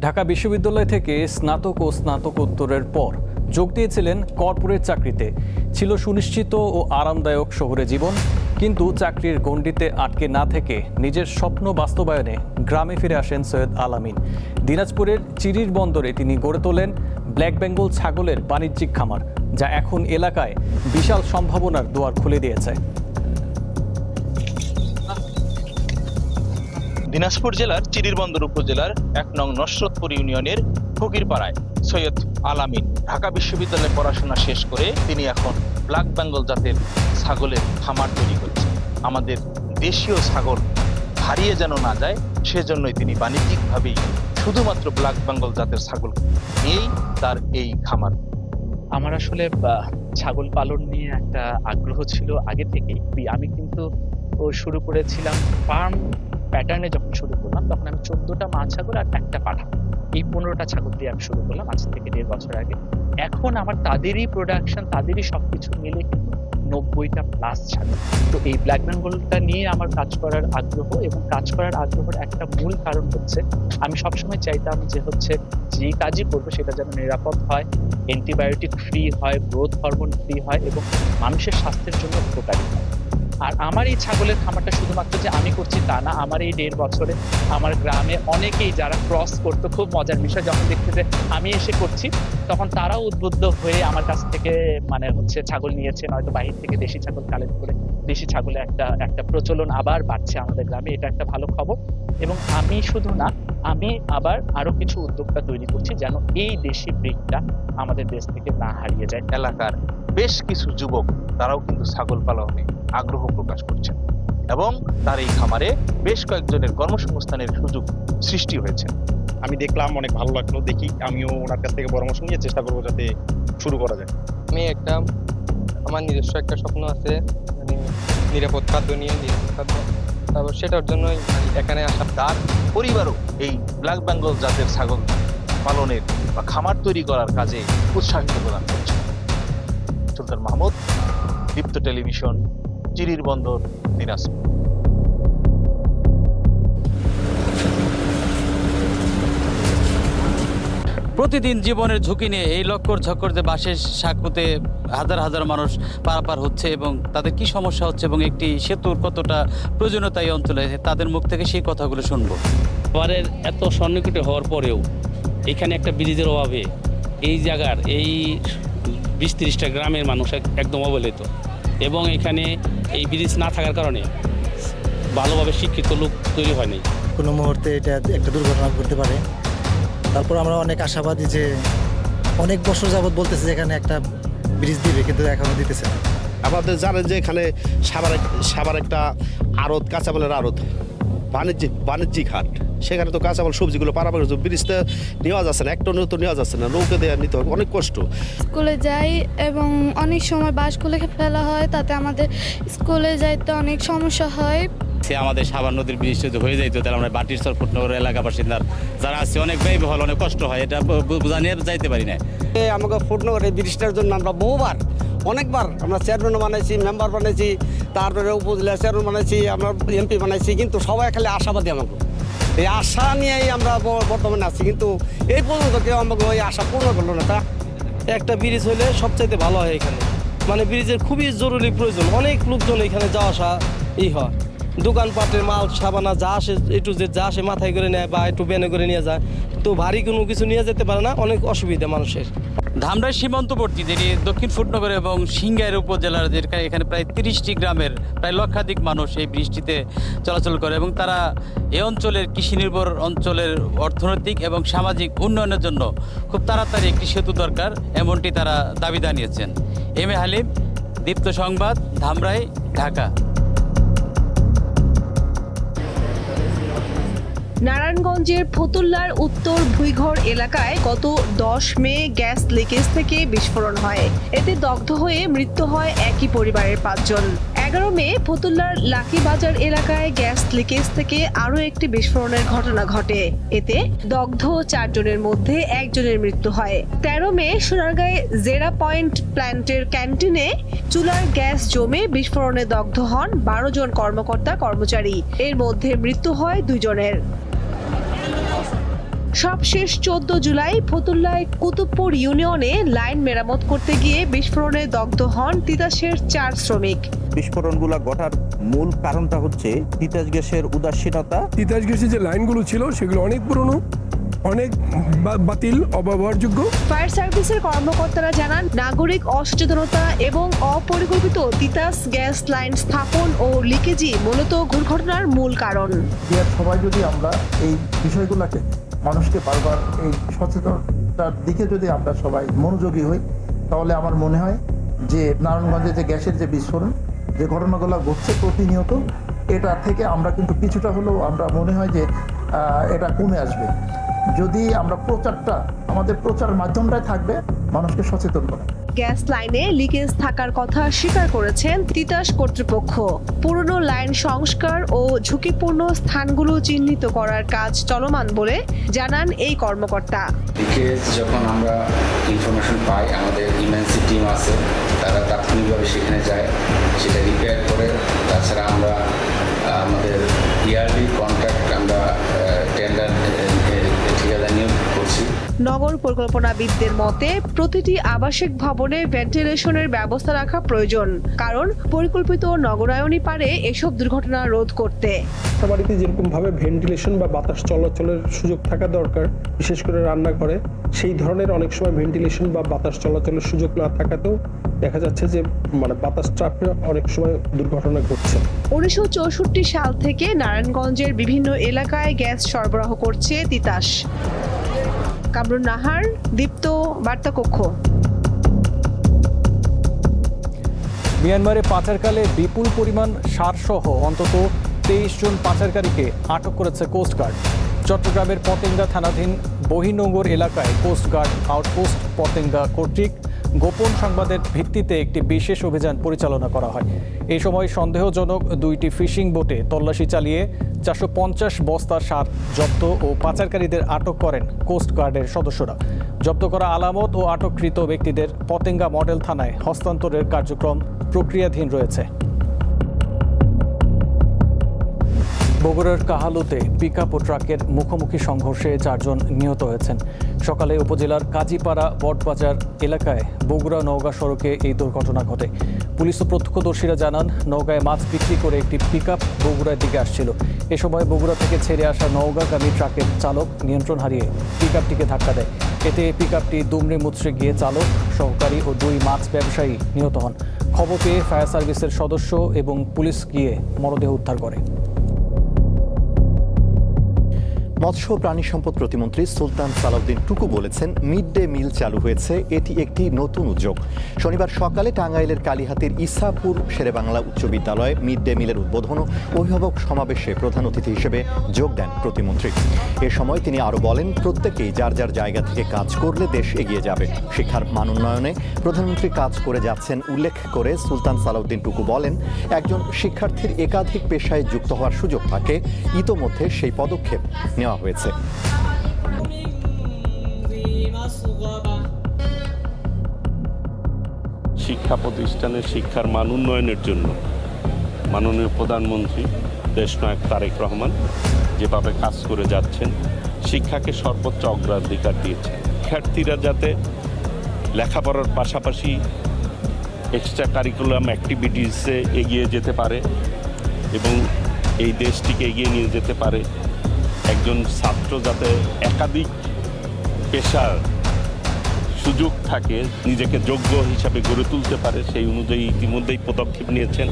ঢাকা বিশ্ববিদ্যালয় থেকে স্নাতক ও স্নাতকোত্তরের পর যোগ দিয়েছিলেন কর্পোরেট চাকরিতে। ছিল সুনিশ্চিত ও আরামদায়ক শহুরে জীবন, কিন্তু চাকরির গণ্ডিতে আটকে না থেকে নিজের স্বপ্ন বাস্তবায়নে গ্রামে ফিরে আসেন সৈয়দ আল-আমিন। দিনাজপুরের চিরির বন্দরে তিনি গড়ে তোলেন ব্ল্যাক বেঙ্গল ছাগলের বাণিজ্যিক খামার, যা এখন এলাকায় বিশাল সম্ভাবনার দুয়ার খুলে দিয়েছে। দিনাজপুর জেলার চিরিরবন্দর উপজেলার ১ নং নসরতপুর ইউনিয়নের ফকিরপাড়ায় সৈয়দ আল-আমিন ঢাকা বিশ্ববিদ্যালয়ে পড়াশোনা শেষ করে তিনি এখন ব্ল্যাক বেঙ্গল জাতের ছাগলের খামার তৈরি করেছেন। আমাদের দেশীয় ছাগল হারিয়ে যেন না যায়, সেজন্যই তিনি বাণিজ্যিকভাবেই শুধুমাত্র ব্ল্যাক বেঙ্গল জাতের ছাগল নিয়েই তার এই খামার। আমার আসলে ছাগল পালন নিয়ে একটা আগ্রহ ছিল আগে থেকেই। আমি কিন্তু শুরু করেছিলাম ফার্ম প্যাটার্নে। যখন শুরু করলাম তখন আমি 14টা মা ছাগল আর একটা পাঠা, এই 15টা ছাগল দিয়ে আমি শুরু করলাম আজ থেকে 1.5 বছর আগে। এখন আমার তাদেরই প্রোডাকশন, তাদেরই সবকিছু মিলে কিন্তু 90টা প্লাস ছাগল। তো এই ব্ল্যাক বেঙ্গলটা নিয়ে আমার কাজ করার আগ্রহ, এবং কাজ করার আগ্রহের একটা মূল কারণ হচ্ছে আমি সবসময় চাইতাম যে যে কাজই করবো সেটা যেন নিরাপদ হয়, অ্যান্টিবায়োটিক ফ্রি হয়, গ্রোথ হরমোন ফ্রি হয় এবং মানুষের স্বাস্থ্যের জন্য উপকারী হয়। আর আমার এই ছাগলের খামারটা শুধুমাত্র যে আমি করছি তা না, আমার এই 1.5 বছরে আমার গ্রামে অনেকেই যারা ক্রস করতো, খুব মজার বিষয়, যখন দেখতে যে আমি এসে করছি তখন তারাও উদ্বুদ্ধ হয়ে আমার কাছ থেকে ছাগল নিয়েছে, নয়তো বাহির থেকে দেশি ছাগল কালেক্ট করে দেশি ছাগলের একটা প্রচলন আবার বাড়ছে আমাদের গ্রামে। এটা একটা ভালো খবর। এবং আমি শুধু না, আমি আবার আরো কিছু উদ্যোক্তা তৈরি করছি যেন এই দেশি ব্রিডটা আমাদের দেশ থেকে না হারিয়ে যায়। এলাকার বেশ কিছু যুবক তারাও কিন্তু ছাগল পালনে আগ্রহ প্রকাশ করছেন এবং তার এই খামারে বেশ কয়েকজনের কর্মসংস্থানের সুযোগ সৃষ্টি হয়েছে। আমি দেখলাম, অনেক ভালো লাগলো। দেখি আমিও ওনার কাছ থেকে পরামর্শ নিয়ে চেষ্টা করবো যাতে শুরু করা যায়। আমার নিজস্ব একটা স্বপ্ন আছে, মানে নিরাপদ খাদ্য নিয়ে, নিরাপদ খাদ্য, তারপর সেটার জন্যই এখানে আসা। তার পরিবারও এই ব্ল্যাক বেঙ্গল জাতের ছাগল পালনের বা খামার তৈরি করার কাজে উৎসাহিত প্রদান করছে। সুলতান মাহমুদ, দীপ্ত টেলিভিশন, চিরির বন্দর, দিনাজপুর। প্রতিদিন জীবনের ঝুঁকি নিয়ে এই লক্কর ঝক্করতে বাঁশের সাঁকুতে হাজার হাজার মানুষ পারাপার হচ্ছে এবং তাদের কি সমস্যা হচ্ছে এবং একটি সেতুর কতটা প্রয়োজনীয়তা এই অঞ্চলে, তাদের মুখ থেকে সেই কথাগুলো শুনবো। শহরের এত সন্নিকটে হওয়ার পরেও এখানে একটা ব্রিজের অভাবে এই জায়গার এই 20-30টা গ্রামের মানুষ একদম অবহেলিত, এবং এখানে এই ব্রিজ না থাকার কারণে ভালোভাবে শিক্ষিত লোক তৈরি হয়নি। কোনো মুহূর্তে এটা একটা দুর্ঘটনা ঘটতে পারে। তারপর আমরা অনেক আশাবাদী যে অনেক বছর যাবৎ বলতেছে যে এখানে একটা ব্রিজ দিবে, কিন্তু এখনো দিতেছে না। আমাদের জানেন যে এখানে সাবার একটা আড়ত, কাঁচামালের আড়ত, বাণিজ্যিক হাট। সেখানে তো কাঁচামাল সবজিগুলো পারাপার ব্রিজটা নেওয়া যাচ্ছে না, একটা তো নেওয়া যাচ্ছে না, নৌকা দেওয়া নিতে হবে, অনেক কষ্ট। স্কুলে যাই এবং অনেক সময় বাস খুলে ফেলা হয়, তাতে আমাদের স্কুলে যাইতে অনেক সমস্যা হয়। আমাদের সাভার নদীর ব্রিজ যদি হয়ে যাইতো তাহলে আমরা বাটির ফুটনগর এলাকা বাসিন্দার যারা আছে অনেক ব্যয়বহুল, অনেক কষ্ট হয়, এটা বোঝা নিয়ে যাইতে পারি না। আমাকে ফুটনগরের ব্রিজটার জন্য আমরা অনেকবার আমরা চেয়ারম্যান বানাইছি, মেম্বার বানাইছি, তারপরে উপজেলা চেয়ারম্যান বানাইছি, আমরা এমপি বানাইছি, কিন্তু সবাই খালি আশাবাদী। আমাকে এই আশা নিয়েই আমরা বর্তমানে আছি, কিন্তু এই পর্যন্ত কেউ আমাকে ওই আশা পূর্ণ করলো না। তা একটা ব্রিজ হলে সবচাইতে ভালো হয় এখানে, মানে ব্রিজের খুবই জরুরি প্রয়োজন। অনেক লোকজন এখানে যাওয়া আসা হয়, দোকানপাটের মাল সাবানা যা আসে, একটু যে যা আসে মাথায় করে নেয় বা একটু বেনে করে নিয়ে যায়, তো ভারী কোনো কিছু নিয়ে যেতে পারে না, অনেক অসুবিধা মানুষের। ধামরাই সীমান্তবর্তী যেটি দক্ষিণ ফুটনগর এবং সিংগাইর উপজেলার, এখানে প্রায় 30টি গ্রামের প্রায় লক্ষাধিক মানুষ এই বৃষ্টিতে চলাচল করে এবং তারা এই অঞ্চলের কৃষি নির্ভর অঞ্চলের অর্থনৈতিক এবং সামাজিক উন্নয়নের জন্য খুব তাড়াতাড়ি একটি সেতু দরকার, এমনটি তারা দাবি জানিয়েছেন। এম এ হালিম, দীপ্ত সংবাদ, ধামরাই, ঢাকা। নারায়ণগঞ্জের ফতুল্লার উত্তর ভুইঘর এলাকায় গত 10 মে গ্যাস লিকেজ থেকে বিস্ফোরণ হয়। এতে দগ্ধ হয়ে মৃত্যু হয় একই পরিবারের 5 জন। 11 মে ফতুল্লার লাকিবাজার এলাকায় গ্যাস লিকেজ থেকে আরও একটি বিস্ফোরণের ঘটনা ঘটে। এতে দগ্ধ 4 জনের মধ্যে 1 জনের মৃত্যু হয়। 13 মে সোনারগাঁয়ে জেরা পয়েন্ট প্ল্যান্টের ক্যান্টিনে চুলার গ্যাস জমে বিস্ফোরণে দগ্ধ হন 12 জন কর্মকর্তা কর্মচারী। এর মধ্যে মৃত্যু হয় 2 জনের। সবশেষ 14 জুলাই ফতুল্লায় কুতুবপুর ইউনিয়নে লাইন মেরামত করতে গিয়ে বিস্ফোরণে দগ্ধ হন তিতাসের 4 শ্রমিক। বিস্ফোরণগুলো ঘটার মূল কারণটা হচ্ছে তিতাস গ্যাসের উদাসীনতা। তিতাস গ্যাসের যে লাইনগুলো ছিল সেগুলো অনেক পুরনো, অনেক বাতিল, অব্যবহারযোগ্য। ফায়ার সার্ভিসের কর্মকর্তারা জানান, নাগরিক অসচেতনতা এবং অপরিকল্পিত তিতাস গ্যাস লাইন স্থাপন ও লিকেজই মূলত দুর্ঘটনার মূল কারণ। সবাই যদি আমরা এই বিষয়গুলোকে মানুষকে বারবার এই সচেতনতার দিকে যদি আমরা সবাই মনোযোগী হই, তাহলে আমার মনে হয় যে নারায়ণগঞ্জে যে গ্যাসের যে বিস্ফোরণ, যে ঘটনাগুলো ঘটছে প্রতিনিয়ত, এটা থেকে আমরা কিন্তু কিছুটা হলেও আমরা মনে হয় যে এটা কমে আসবে যদি আমরা আমাদের প্রচার মাধ্যমটাই থাকবে মানুষকে সচেতন করা। গ্যাস লাইনে লিকেজ থাকার কথা স্বীকার করেছেন তিতাস কর্তৃপক্ষ। পুরনো লাইন সংস্কার ও ঝুঁকিপূর্ণ স্থানগুলো চিহ্নিত করার কাজ চলমান বলে জানান এই কর্মকর্তা। লিকেজ যখন আমরা ইনফরমেশন পাই, আমাদের ইমার্জেন্সি টিম আছে, তারা তাৎক্ষণিকভাবে সেখানে যায়, সেটা রিপেয়ার করে। তাছাড়া আমরা আমাদের ইয়ারলি কন্ট্রাক্ট আমরা টেন্ডার ঠিকাদার নিয়োগ করছি। নগর পরিকল্পনাবিদদের মতে প্রতিটি আবাসিক ভবনে ভেন্টিলেশনের ব্যবস্থা রাখা প্রয়োজন, কারণ পরিকল্পিত নগরায়নই পারে এসব দুর্ঘটনা রোধ করতে। বাড়িতে যেরকম ভাবে ভেন্টিলেশন বা বাতাস চলাচলের সুযোগ থাকা দরকার, বিশেষ করে রান্নাঘরে, সেই ধরনের অনেক সময় ভেন্টিলেশন বা বাতাস চলাচলের সুযোগ না থাকাতেও দেখা যাচ্ছে যে বাতাস ট্রাপে অনেক সময় দুর্ঘটনা ঘটছে। 1964 সাল থেকে নারায়ণগঞ্জের বিভিন্ন এলাকায় গ্যাস সরবরাহ করছে তিতাস। কামরুন নাহার, দীপ্ত, বার্তাকক্ষ। মিয়ানমারে পাচারকালে বিপুল পরিমাণ সারসহ অন্তত 23 জন পাচারকারীকে আটক করেছে কোস্টগার্ড। চট্টগ্রামের পতেঙ্গা থানাধীন বহিনগর এলাকায় কোস্টগার্ড আউটপোস্ট পতেঙ্গা কর্তৃক গোপন সংবাদের ভিত্তিতে একটি বিশেষ অভিযান পরিচালনা করা হয়। এই সময় সন্দেহজনক 2টি ফিশিং বোটে তল্লাশি চালিয়ে 450 বস্তা সার জব্দ ও পাচারকারীদের আটক করেন কোস্টগার্ডের সদস্যরা। জব্দ করা আলামত ও আটককৃত ব্যক্তিদের পতেঙ্গা মডেল থানায় হস্তান্তরের কার্যক্রম প্রক্রিয়াধীন রয়েছে। বগুড়ার কাহালুতে পিকআপ ও ট্রাকের মুখোমুখি সংঘর্ষে 4 জন নিহত হয়েছেন। সকালে উপজেলার কাজীপাড়া বটবাজার এলাকায় বগুড়া নওগাঁ সড়কে এই দুর্ঘটনা ঘটে। পুলিশ ও প্রত্যক্ষদর্শীরা জানান, নওগাঁয় মাছ বিক্রি করে একটি পিকআপ বগুড়ার দিকে আসছিল। এ সময় বগুড়া থেকে ছেড়ে আসা নওগাঁগামী ট্রাকের চালক নিয়ন্ত্রণ হারিয়ে পিকআপটিকে ধাক্কা দেয়। এতে পিকআপটি দুমড়ে মুচড়ে গিয়ে চালক, সহকারী ও 2 মাছ ব্যবসায়ী নিহত হন। খবর পেয়ে ফায়ার সার্ভিসের সদস্য এবং পুলিশ গিয়ে মরদেহ উদ্ধার করে। মৎস্য প্রাণী সম্পদ প্রতিমন্ত্রী সুলতান সালাউদ্দিন টুকু বলেছেন, মিড ডে মিল চালু হয়েছে, এটি একটি নতুন উদ্যোগ। শনিবার সকালে টাঙ্গাইলের কালিহাতির ইসাপুর শেরেবাংলা উচ্চ বিদ্যালয়ে মিড ডে মিলের উদ্বোধন ও অভিভাবক সমাবেশে প্রধান অতিথি হিসেবে যোগ দেন প্রতিমন্ত্রী। এ সময় তিনি আরও বলেন, প্রত্যেকেই যার যার জায়গা থেকে কাজ করলে দেশ এগিয়ে যাবে। শিক্ষার মান উন্নয়নে প্রধানমন্ত্রী কাজ করে যাচ্ছেন উল্লেখ করে সুলতান সালাউদ্দিন টুকু বলেন, একজন শিক্ষার্থীর একাধিক পেশায় যুক্ত হওয়ার সুযোগ থাকে, ইতোমধ্যে সেই পদক্ষেপ নেওয়া হয়েছে। শিক্ষা প্রতিষ্ঠানের শিক্ষার মান উন্নয়নের জন্য মাননীয় প্রধানমন্ত্রী দেশনায়ক তারেক রহমান যেভাবে কাজ করে যাচ্ছেন, শিক্ষাকে সর্বোচ্চ অগ্রাধিকার দিয়েছেন। শিক্ষার্থীরা যাতে লেখাপড়ার পাশাপাশি এক্সট্রা কারিকুলাম অ্যাক্টিভিটিসে এগিয়ে যেতে পারে এবং এই দেশটিকে এগিয়ে নিয়ে যেতে পারে, একজন ছাত্র যাতে একাধিক পেশার সুযোগ থাকে, নিজেকে যোগ্য হিসাবে গড়ে তুলতে পারে, সেই অনুযায়ী ইতিমধ্যেই পদক্ষেপ নিয়েছেন।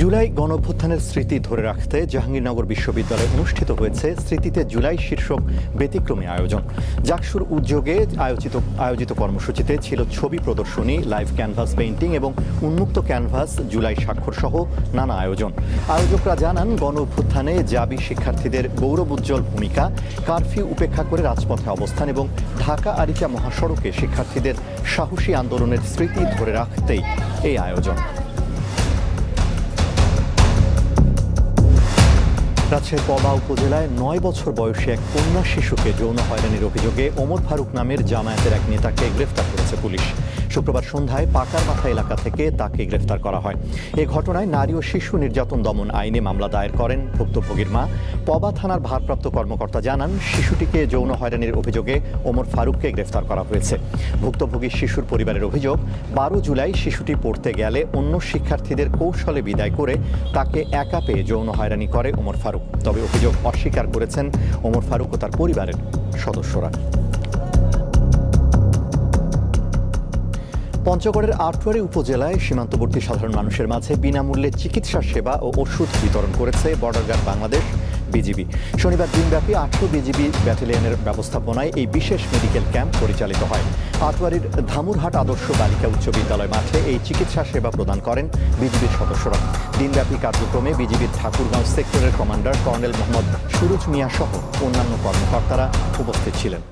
জুলাই গণঅভ্যুত্থানের স্মৃতি ধরে রাখতে জাহাঙ্গীরনগর বিশ্ববিদ্যালয়ে অনুষ্ঠিত হয়েছে স্মৃতিতে জুলাই শীর্ষক ব্যতিক্রমী আয়োজন। জাকসুর উদ্যোগে আয়োজিত কর্মসূচিতে ছিল ছবি প্রদর্শনী, লাইভ ক্যানভাস পেইন্টিং এবং উন্মুক্ত ক্যানভাস, জুলাই স্বাক্ষর সহ নানা আয়োজন। আয়োজকরা জানান, গণঅভ্যুত্থানে জাবি শিক্ষার্থীদের গৌরবোজ্জ্বল ভূমিকা, কারফিউ উপেক্ষা করে রাজপথে অবস্থান এবং ঢাকা আরিচা মহাসড়কে শিক্ষার্থীদের সাহসী আন্দোলনের স্মৃতি ধরে রাখতেই এই আয়োজন। রাজশাহীর পবা উপজেলায় 9 বছর বয়সী এক কন্যা শিশুকে যৌন হয়রানির অভিযোগে ওমর ফারুক নামের জামায়াতের এক নেতাকে গ্রেফতার করেছে পুলিশ। শুক্রবার সন্ধ্যায় পাকারমাথা এলাকা থেকে তাকে গ্রেফতার করা হয়। এ ঘটনায় নারী ও শিশু নির্যাতন দমন আইনে মামলা দায়ের করেন ভুক্তভোগীর মা। পবা থানার ভারপ্রাপ্ত কর্মকর্তা জানান, শিশুটিকে যৌন হয়রানির অভিযোগে ওমর ফারুককে গ্রেফতার করা হয়েছে। ভুক্তভোগী শিশুর পরিবারের অভিযোগ, 12 জুলাই শিশুটি পড়তে গেলে অন্য শিক্ষার্থীদের কৌশলে বিদায় করে তাকে একা পেয়ে যৌন হয়রানি করে ওমর ফারুক। তবে অভিযোগ অস্বীকার করেছেন ওমর ফারুক ও তার পরিবারের সদস্যরা। পঞ্চগড়ের আটোয়ারী উপজেলায় সীমান্তবর্তী সাধারণ মানুষের মাঝে বিনামূল্যে চিকিৎসা সেবা ও ওষুধ বিতরণ করেছে বর্ডার গার্ড বাংলাদেশ বিজিবি। শনিবার দিনব্যাপী 800 বিজিবি ব্যাটালিয়নের ব্যবস্থাপনায় এই বিশেষ মেডিকেল ক্যাম্প পরিচালিত হয়। আটোয়ারীর ধামুরহাট আদর্শ বালিকা উচ্চ বিদ্যালয় মাঠে এই চিকিৎসা সেবা প্রদান করেন বিজিবির সদস্যরা। দিনব্যাপী কার্যক্রমে বিজিবির ঠাকুরগাঁও সেক্টরের কমান্ডার কর্নেল মোহাম্মদ সুরুজ মিয়া সহ অন্যান্য কর্মকর্তারা উপস্থিত ছিলেন।